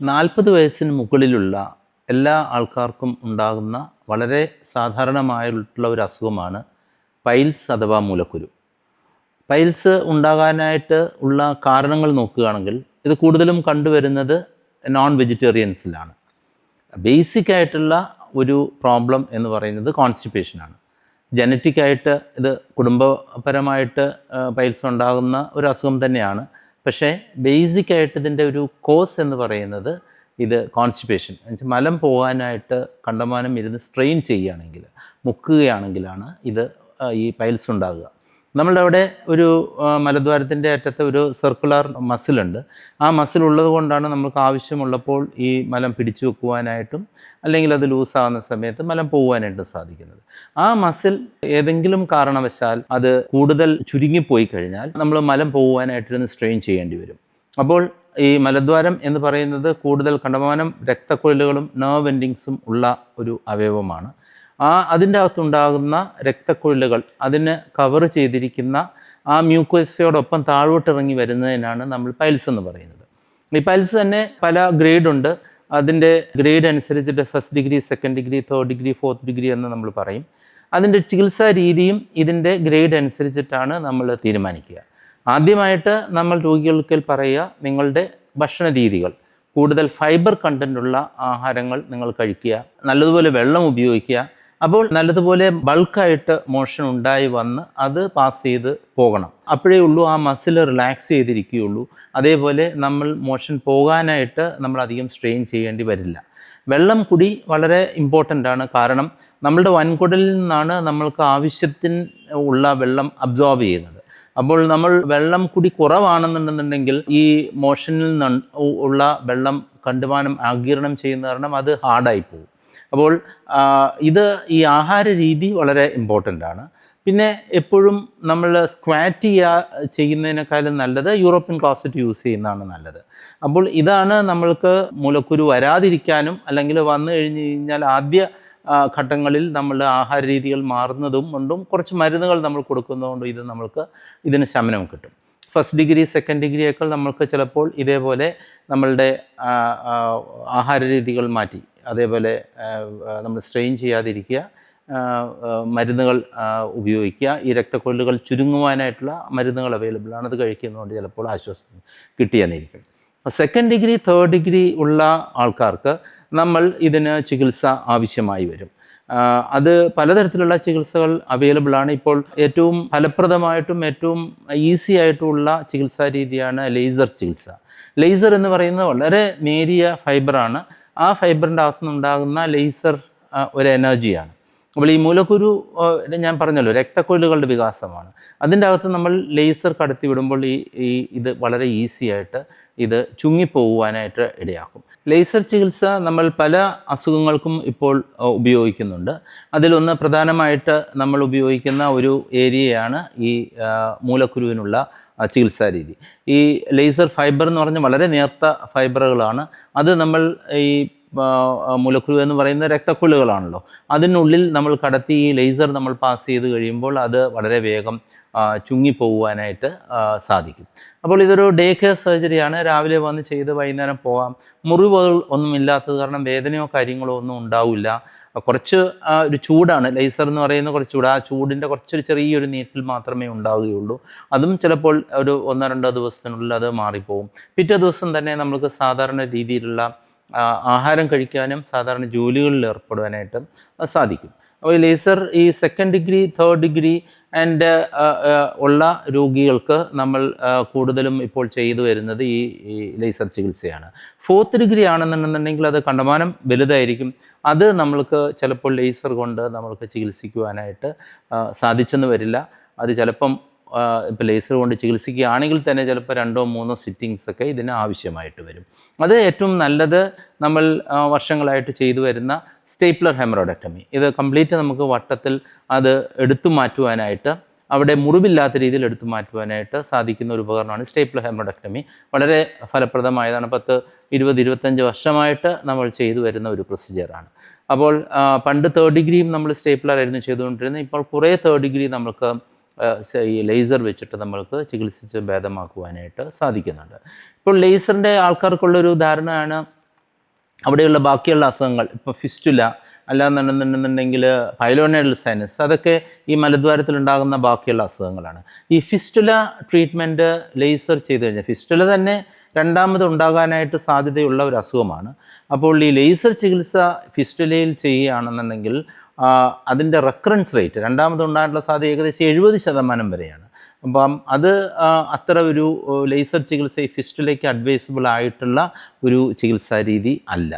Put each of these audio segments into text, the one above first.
40 വയസ്സിന് മുകളിലുള്ള എല്ലാ ആൾക്കാർക്കും ഉണ്ടാകുന്ന വളരെ സാധാരണമായിട്ടുള്ള ഒരു അസുഖമാണ് പൈൽസ് അഥവാ മൂലക്കുരു. പൈൽസ് ഉണ്ടാകാനായിട്ട് ഉള്ള കാരണങ്ങൾ നോക്കുകയാണെങ്കിൽ ഇത് കൂടുതലും കണ്ടുവരുന്നത് നോൺ വെജിറ്റേറിയൻസിലാണ്. ബേസിക് ആയിട്ടുള്ള ഒരു പ്രോബ്ലം എന്ന് പറയുന്നത് കോൺസ്റ്റിപ്പേഷനാണ്. ജനറ്റിക്കായിട്ട് ഇത് കുടുംബപരമായിട്ട് പൈൽസ് ഉണ്ടാകുന്ന ഒരു അസുഖം തന്നെയാണ്. പക്ഷേ ബേസിക്കായിട്ട് ഇതിൻ്റെ ഒരു കോസ് എന്ന് പറയുന്നത് ഇത് കോൺസ്റ്റിപ്പേഷൻ, എന്നുവെച്ചാൽ മലം പോകാനായിട്ട് കണ്ടമാനം ഇരുന്ന് സ്ട്രെയിൻ ചെയ്യുകയാണെങ്കിൽ, മുക്കുകയാണെങ്കിലാണ് ഇത് ഈ പൈൽസ് ഉണ്ടാകുക. നമ്മളുടെ അവിടെ ഒരു മലദ്വാരത്തിൻ്റെ അറ്റത്ത് ഒരു സർക്കുലർ മസിലുണ്ട്. ആ മസിൽ ഉള്ളത് കൊണ്ടാണ് നമുക്ക് ആവശ്യമുള്ളപ്പോൾ ഈ മലം പിടിച്ചു വെക്കുവാനായിട്ടും അല്ലെങ്കിൽ അത് ലൂസാകുന്ന സമയത്ത് മലം പോകുവാനായിട്ടും സാധിക്കുന്നത്. ആ മസിൽ ഏതെങ്കിലും കാരണവശാൽ അത് കൂടുതൽ ചുരുങ്ങിപ്പോയി കഴിഞ്ഞാൽ നമ്മൾ മലം പോകുവാനായിട്ടിരുന്ന് സ്ട്രെയിൻ ചെയ്യേണ്ടി വരും. അപ്പോൾ ഈ മലദ്വാരം എന്ന് പറയുന്നത് കൂടുതൽ കണ്ടമാനം രക്തക്കുഴലുകളും നെർവ് എൻഡിങ്സും ഉള്ള ഒരു അവയവമാണ്. അതിൻ്റെ അകത്തുണ്ടാകുന്ന രക്തക്കുഴലുകൾ അതിന് കവർ ചെയ്തിരിക്കുന്ന ആ മ്യൂക്കോസയോടൊപ്പം താഴോട്ടിറങ്ങി വരുന്നതിനാണ് നമ്മൾ പൈൽസ് എന്ന് പറയുന്നത്. ഈ പൈൽസ് തന്നെ പല ഗ്രേഡുണ്ട്. അതിൻ്റെ ഗ്രേഡ് അനുസരിച്ചിട്ട് first degree, second degree, third degree, fourth degree എന്ന് നമ്മൾ പറയും. അതിൻ്റെ ചികിത്സാ രീതിയും ഇതിൻ്റെ ഗ്രേഡ് അനുസരിച്ചിട്ടാണ് നമ്മൾ തീരുമാനിക്കുക. ആദ്യമായിട്ട് നമ്മൾ രോഗികൾക്ക് പറയുക, നിങ്ങളുടെ ഭക്ഷണ രീതികൾ കൂടുതൽ ഫൈബർ കണ്ടൻ്റുള്ള ആഹാരങ്ങൾ നിങ്ങൾ കഴിക്കുക, നല്ലതുപോലെ വെള്ളം ഉപയോഗിക്കുക. അപ്പോൾ നല്ലതുപോലെ ബൾക്കായിട്ട് മോഷൻ ഉണ്ടായി വന്ന് അത് പാസ് ചെയ്ത് പോകണം. അപ്പോഴേ ഉള്ളൂ ആ മസിൽ റിലാക്സ് ചെയ്തിരിക്കുകയുള്ളൂ. അതേപോലെ നമ്മൾ മോഷൻ പോകാനായിട്ട് നമ്മൾ അധികം സ്ട്രെയിൻ ചെയ്യേണ്ടി വരില്ല. വെള്ളം കുടി വളരെ ഇമ്പോർട്ടൻ്റ് ആണ്. കാരണം നമ്മളുടെ വൻകുടലിൽ നിന്നാണ് നമ്മൾക്ക് ആവശ്യത്തിന് ഉള്ള വെള്ളം അബ്സോർബ് ചെയ്യുന്നത്. അപ്പോൾ നമ്മൾ വെള്ളം കുടി കുറവാണെന്നുണ്ടെന്നുണ്ടെങ്കിൽ ഈ മോഷനിൽ നിന്ന് ഉള്ള വെള്ളം കണ്ടുമാനം ആഗിരണം ചെയ്യുന്ന കാരണം അത് ഹാർഡായി പോകും. അപ്പോൾ ഈ ആഹാര രീതി വളരെ ഇമ്പോർട്ടൻ്റ് ആണ്. പിന്നെ എപ്പോഴും നമ്മൾ സ്ക്വാറ്റ് ചെയ്യുന്നതിനേക്കാളും നല്ലത് യൂറോപ്യൻ ക്ലോസറ്റ് യൂസ് ചെയ്യുന്നതാണ് നല്ലത്. അപ്പോൾ ഇതാണ് നമ്മൾക്ക് മൂലക്കുരു വരാതിരിക്കാനും അല്ലെങ്കിൽ വന്നു കഴിഞ്ഞാൽ ആദ്യ ഘട്ടങ്ങളിൽ നമ്മളുടെ ആഹാര രീതികൾ മാറുന്നതും കൊണ്ടും കുറച്ച് മരുന്നുകൾ നമ്മൾ കൊടുക്കുന്നതുകൊണ്ടും ഇത് നമ്മൾക്ക് ഇതിന് ശമനം കിട്ടും. ഫസ്റ്റ് ഡിഗ്രി, സെക്കൻഡ് ഡിഗ്രിയേക്കാൾ നമ്മൾക്ക് ചിലപ്പോൾ ഇതേപോലെ നമ്മളുടെ ആഹാര രീതികൾ മാറ്റി, അതേപോലെ നമ്മൾ സ്ട്രെയിൻ ചെയ്യാതിരിക്കുക, മരുന്നുകൾ ഉപയോഗിക്കുക. ഈ രക്തക്കൊഴലുകൾ ചുരുങ്ങുവാനായിട്ടുള്ള മരുന്നുകൾ അവൈലബിൾ ആണ്. അത് കഴിക്കുന്നതുകൊണ്ട് ചിലപ്പോൾ ആശ്വാസം കിട്ടിയെന്നിരിക്കും. സെക്കൻഡ് ഡിഗ്രി, തേർഡ് ഡിഗ്രി ഉള്ള ആൾക്കാർക്ക് നമ്മൾ ഇതിന് ചികിത്സ ആവശ്യമായി വരും. അത് പലതരത്തിലുള്ള ചികിത്സകൾ അവൈലബിൾ ആണ്. ഇപ്പോൾ ഏറ്റവും ഫലപ്രദമായിട്ടും ഏറ്റവും ഈസി ആയിട്ടുള്ള ചികിത്സാ രീതിയാണ് ലേസർ ചികിത്സ. ലേസർ എന്ന് പറയുന്നത് വളരെ നേരിയ ഫൈബറാണ്. ആ ഫൈബറിൻ്റെ അകത്തുനിന്നുണ്ടാകുന്ന ലേസർ ഒരു എനർജിയാണ്. അപ്പോൾ ഈ മൂലക്കുരു ഞാൻ പറഞ്ഞല്ലോ രക്തക്കൊഴലുകളുടെ വികാസമാണ്. അതിൻ്റെ അകത്ത് നമ്മൾ ലേസർ കടത്തി വിടുമ്പോൾ ഇത് വളരെ ഈസി ആയിട്ട് ഇത് ചുങ്ങിപ്പോകുവാനായിട്ട് ഇടയാക്കും. ലേസർ ചികിത്സ നമ്മൾ പല അസുഖങ്ങൾക്കും ഇപ്പോൾ ഉപയോഗിക്കുന്നുണ്ട്. അതിലൊന്ന് പ്രധാനമായിട്ട് നമ്മൾ ഉപയോഗിക്കുന്ന ഒരു ഏരിയയാണ് ഈ മൂലക്കുരുവിനുള്ള ചികിത്സാ രീതി. ഈ ലേസർ ഫൈബർ എന്ന് പറഞ്ഞാൽ വളരെ നേർത്ത ഫൈബറുകളാണ്. അത് നമ്മൾ ഈ മൂലക്കുരു എന്ന് പറയുന്ന രക്തക്കുഴലുകളാണല്ലോ, അതിനുള്ളിൽ നമ്മൾ കടത്തി ഈ ലേസർ നമ്മൾ പാസ് ചെയ്ത് കഴിയുമ്പോൾ അത് വളരെ വേഗം ചുങ്ങിപ്പോകുവാനായിട്ട് സാധിക്കും. അപ്പോൾ ഇതൊരു ഡേ കെയർ സർജറിയാണ്. രാവിലെ വന്ന് ചെയ്ത് വൈകുന്നേരം പോകാം. മുറിവുകൾ ഒന്നും ഇല്ലാത്തത് കാരണം വേദനയോ കാര്യങ്ങളോ ഒന്നും ഉണ്ടാവില്ല. കുറച്ച് ഒരു ചൂടാണ് ലേസർ എന്ന് പറയുന്നത്, കുറച്ച് ചൂട്. ആ ചൂടിൻ്റെ കുറച്ചൊരു ചെറിയൊരു നീട്ടിൽ മാത്രമേ ഉണ്ടാവുകയുള്ളൂ. അതും ചിലപ്പോൾ ഒരു 1-2 ദിവസത്തിനുള്ളിൽ അത് മാറിപ്പോകും. പിറ്റേ ദിവസം തന്നെ നമുക്ക് സാധാരണ രീതിയിലുള്ള ആഹാരം കഴിക്കാനും സാധാരണ ജോലികളിൽ ഏർപ്പെടുവാനായിട്ടും സാധിക്കും. അപ്പോൾ ലേസർ ഈ second degree, third degree and ഉള്ള രോഗികൾക്ക് നമ്മൾ കൂടുതലും ഇപ്പോൾ ചെയ്തു വരുന്നത് ഈ ലേസർ ചികിത്സയാണ്. ഫോർത്ത് ഡിഗ്രി ആണെന്നുണ്ടെന്നുണ്ടെങ്കിൽ അത് കണ്ടമാനം വലുതായിരിക്കും. അത് നമ്മൾക്ക് ചിലപ്പോൾ ലേസർ കൊണ്ട് നമ്മൾക്ക് ചികിത്സിക്കുവാനായിട്ട് സാധിച്ചെന്ന് വരില്ല. അത് ചിലപ്പം ഇപ്പോൾ ലേസർ കൊണ്ട് ചികിത്സിക്കുകയാണെങ്കിൽ തന്നെ ചിലപ്പോൾ 2-3 സിറ്റിങ്സൊക്കെ ഇതിന് ആവശ്യമായിട്ട് വരും. അത് ഏറ്റവും നല്ലത് നമ്മൾ വർഷങ്ങളായിട്ട് ചെയ്തു വരുന്ന സ്റ്റേപ്ലർ ഹെമറോയിഡക്ടമി. ഇത് കംപ്ലീറ്റ് നമുക്ക് വട്ടത്തിൽ അത് എടുത്തു മാറ്റുവാനായിട്ട്, അവിടെ മുറിവില്ലാത്ത രീതിയിൽ എടുത്തു മാറ്റുവാനായിട്ട് സാധിക്കുന്ന ഒരു ഉപകരണമാണ് സ്റ്റേപ്ലർ ഹെമറോയിഡക്ടമി. വളരെ ഫലപ്രദമായതാണ്. 10-20-25 വർഷമായിട്ട് നമ്മൾ ചെയ്തു വരുന്ന ഒരു പ്രൊസീജിയറാണ്. അപ്പോൾ പണ്ട് തേർഡ് ഡിഗ്രിയും നമ്മൾ സ്റ്റേപ്ലർ ആയിരുന്നു ചെയ്തുകൊണ്ടിരുന്നത്. ഇപ്പോൾ കുറേ തേർഡ് ഡിഗ്രി നമുക്ക് ഈ ലേസർ വെച്ചിട്ട് നമ്മൾക്ക് ചികിത്സിച്ച് ഭേദമാക്കുവാനായിട്ട് സാധിക്കുന്നുണ്ട്. ഇപ്പോൾ ലേസറിൻ്റെ ആൾക്കാർക്കുള്ളൊരു ധാരണയാണ് അവിടെയുള്ള ബാക്കിയുള്ള അസുഖങ്ങൾ ഇപ്പോൾ ഫിസ്റ്റുല അല്ലാന്നുണ്ടെന്നുണ്ടെങ്കിൽ പൈലോനൈഡൽ സൈനസ് അതൊക്കെ ഈ മലദ്വാരത്തിലുണ്ടാകുന്ന ബാക്കിയുള്ള അസുഖങ്ങളാണ്. ഈ ഫിസ്റ്റുല ട്രീറ്റ്മെൻറ്റ് ലേസർ ചെയ്ത് കഴിഞ്ഞാൽ ഫിസ്റ്റുല തന്നെ രണ്ടാമത് ഉണ്ടാകാനായിട്ട് സാധ്യതയുള്ള ഒരു അസുഖമാണ്. അപ്പോൾ ഈ ലേസർ ചികിത്സ ഫിസ്റ്റുലയിൽ ചെയ്യുകയാണെന്നുണ്ടെങ്കിൽ അതിൻ്റെ റെക്കറൻസ് റേറ്റ് രണ്ടാമതുണ്ടാകാനുള്ള സാധ്യത ഏകദേശം 70% വരെയാണ്. അപ്പം അത് അത്ര ഒരു ലേസർ ചികിത്സ ഈ ഫിസ്റ്റുലയ്ക്ക് അഡ്വൈസബിൾ ആയിട്ടുള്ള ഒരു ചികിത്സാ രീതി അല്ല.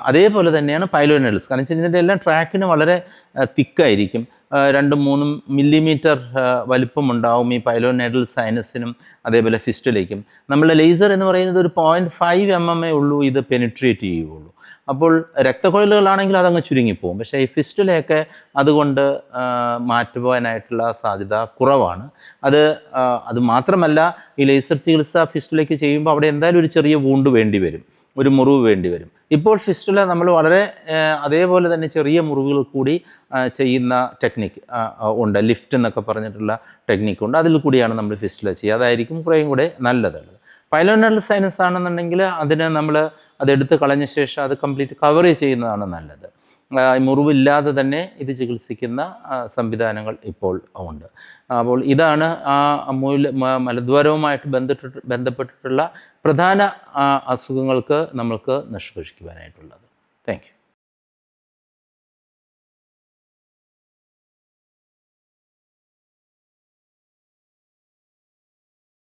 അതേപോലെ തന്നെയാണ് പൈലോനൈഡൽസ്. കാരണം വെച്ചാൽ ഇതിൻ്റെ എല്ലാം ട്രാക്കിന് വളരെ തിക്കായിരിക്കും. 2-3 മില്ലിമീറ്റർ വലിപ്പമുണ്ടാവും ഈ പൈലോനൈഡൽ സൈനസിനും അതേപോലെ ഫിസ്റ്റുലയ്ക്കും. നമ്മളുടെ ലേസർ എന്ന് പറയുന്നത് ഒരു 0.5 mm ഉള്ളൂ ഇത് പെനിട്രേറ്റ് ചെയ്യുകയുള്ളൂ. അപ്പോൾ രക്തക്കുഴലുകളാണെങ്കിൽ അതങ്ങ് ചുരുങ്ങിപ്പോവും. പക്ഷേ ഈ ഫിസ്റ്റുലയൊക്കെ അതുകൊണ്ട് മാറ്റുവാനായിട്ടുള്ള സാധ്യത കുറവാണ്. അത് മാത്രമല്ല ഈ ലേസർ ചികിത്സ ഫിസ്റ്റുലയ്ക്ക് ചെയ്യുമ്പോൾ അവിടെ എന്തായാലും ഒരു ചെറിയ വൂണ്ട് വേണ്ടി വരും, ഒരു മുറിവ് വേണ്ടി വരും. ഇപ്പോൾ ഫിസ്റ്റുല നമ്മൾ വളരെ അതേപോലെ തന്നെ ചെറിയ മുറിവുകൾ കൂടി ചെയ്യുന്ന ടെക്നിക്ക് ഉണ്ട്. ലിഫ്റ്റ് എന്നൊക്കെ പറഞ്ഞിട്ടുള്ള ടെക്നിക്കുണ്ട്. അതിൽ കൂടിയാണ് നമ്മൾ ഫിസ്റ്റുല ചെയ്യുക. അതായിരിക്കും കുറേയും കൂടെ നല്ലതുള്ളത്. പൈലോനൈഡൽ സൈനസ് ആണെന്നുണ്ടെങ്കിൽ അതിന് നമ്മൾ അതെടുത്ത് കളഞ്ഞ ശേഷം അത് കംപ്ലീറ്റ് കവർ ചെയ്യുന്നതാണ് നല്ലത്. മുറിവില്ലാതെ തന്നെ ഇത് ചികിത്സിക്കുന്ന സംവിധാനങ്ങൾ ഇപ്പോൾ ഉണ്ട്. അപ്പോൾ ഇതാണ് മലദ്വാരവുമായിട്ട് ബന്ധപ്പെട്ടിട്ടുള്ള പ്രധാന അസുഖങ്ങൾക്ക് നമ്മൾക്ക് നിഷ്കർഷിക്കുവാനായിട്ടുള്ളത്. Thank you.